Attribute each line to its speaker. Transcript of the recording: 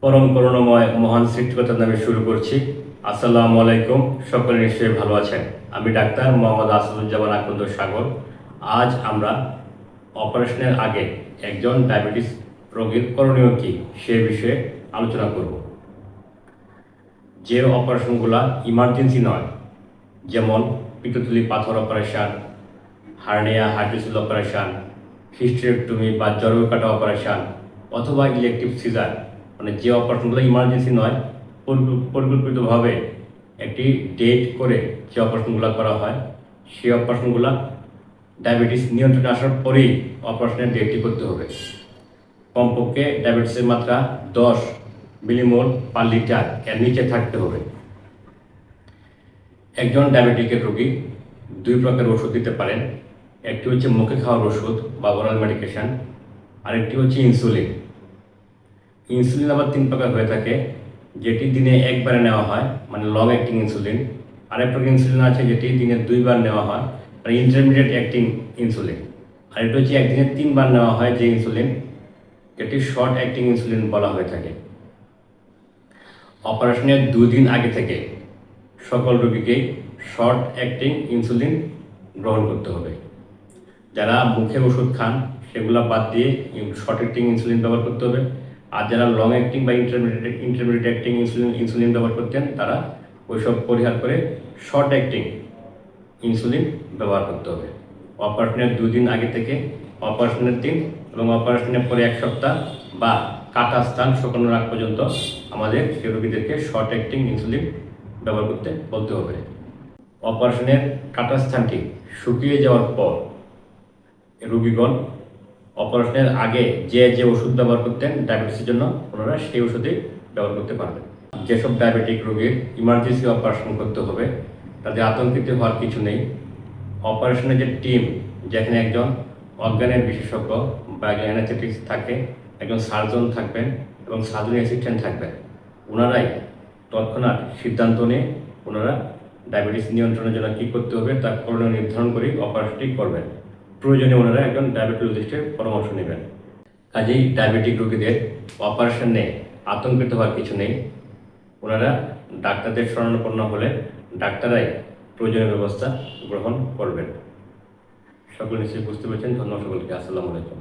Speaker 1: পরম করুণাময় মহান সৃষ্টিকর্তার নামে শুরু করছি। আসসালামু আলাইকুম। সকলে নিশ্চয়ই ভালো আছেন। আমি ডাক্তার মোহাম্মদ আসাদুজ্জামান আকন্দ সাগর। আজ আমরা অপারেশনের আগে একজন ডায়াবেটিস রোগীর করণীয় কী সে বিষয়ে আলোচনা করব। যে অপারেশনগুলো ইমার্জেন্সি নয়, যেমন পিত্তথলি পাথর operation, hernia hydrocele operation, hysterectomy বা জরায়ু কাটা অপারেশন অথবা ইলেকটিভ সিজার, মানে যে অপারেশনগুলো ইমার্জেন্সি নয়, পরিকল্পিতভাবে একটি ডেট করে যে অপারেশনগুলো করা হয়, সেই অপারেশনগুলো ডায়াবেটিস নিয়ন্ত্রণে আসার পরেই অপারেশনের ডেটটি করতে হবে। কমপক্ষে ডায়াবেটিসের মাত্রা 10 মিলিমোল পার লিটার এর নিচে থাকতে হবে। একজন ডায়াবেটিকের রোগী দুই প্রকার ওষুধ দিতে পারেন। একটি হচ্ছে মুখে খাওয়ার ওষুধ বা ওরাল মেডিকেশন, আরেকটি হচ্ছে ইনসুলিন। ইনসুলিন আবার তিন প্রকার হয়ে থাকে, যেটি দিনে একবারে নেওয়া হয়, মানে লং অ্যাক্টিং ইনসুলিন। আরেক প্রকার ইনসুলিন আছে যেটি দিনে 2বার নেওয়া হয়, মানে ইন্টারমিডিয়েট অ্যাক্টিং ইনসুলিন। আরেকটি হচ্ছে একদিনে 3বার নেওয়া হয় যে ইনসুলিন, যেটি শর্ট অ্যাক্টিং ইনসুলিন বলা হয়ে থাকে। অপারেশনের 2 দিন আগে থেকে সকল রোগীকেই শর্ট অ্যাক্টিং ইনসুলিন গ্রহণ করতে হবে। যারা মুখে ওষুধ খান সেগুলো বাদ দিয়ে শর্ট অ্যাক্টিং ইনসুলিন ব্যবহার করতে হবে। আর যারা লং অ্যাক্টিং বা ইন্টারমিডিয়েট অ্যাক্টিং ইনসুলিন ব্যবহার করতেন, তারা ওইসব পরিহার করে শর্ট অ্যাক্টিং ইনসুলিন ব্যবহার করতে হবে। অপারেশনের 2 দিন আগে থেকে অপারেশনের দিন এবং অপারেশনের পরে 1 সপ্তাহ বা কাটা স্থান শুকানোর আগ পর্যন্ত আমাদের সেই রোগীদেরকে শর্ট অ্যাক্টিং ইনসুলিন ব্যবহার করতে বলতে হবে। অপারেশনের কাটা স্থানটি শুকিয়ে যাওয়ার পর রোগীগণ অপারেশনের আগে যে ওষুধ ব্যবহার করতেন ডায়াবেটিসের জন্য, ওনারা সেই ওষুধই ব্যবহার করতে পারবেন। যেসব ডায়াবেটিক রোগীর ইমার্জেন্সি অপারেশন করতে হবে, তাদের আতঙ্কিত হওয়ার কিছু নেই। অপারেশনের যে টিম, যেখানে একজন অর্গানের বিশেষজ্ঞ বা একজন অ্যানেস্থেটিস্ট থাকে, একজন সার্জন থাকবেন এবং সার্জন অ্যাসিস্ট্যান্ট থাকবেন, ওনারাই তৎক্ষণাৎ সিদ্ধান্ত নিয়ে ওনারা ডায়াবেটিস নিয়ন্ত্রণের জন্য কী করতে হবে তার করণীয় নির্ধারণ করে অপারেশনটি করবেন। প্রয়োজনে ওনারা একজন ডায়াবেটোলজিস্টের পরামর্শ নেবেন। কাজেই ডায়াবেটিক রোগীদের অপারেশন নিয়ে আতঙ্কিত হওয়ার কিছু নেই। ওনারা ডাক্তারদের শরণাপন্ন হলে ডাক্তারাই প্রয়োজনীয় ব্যবস্থা গ্রহণ করবেন। সকল নিশ্চয়ই বুঝতে পেরেছেন। ধন্যবাদ সকলকে। আসসালামু আলাইকুম।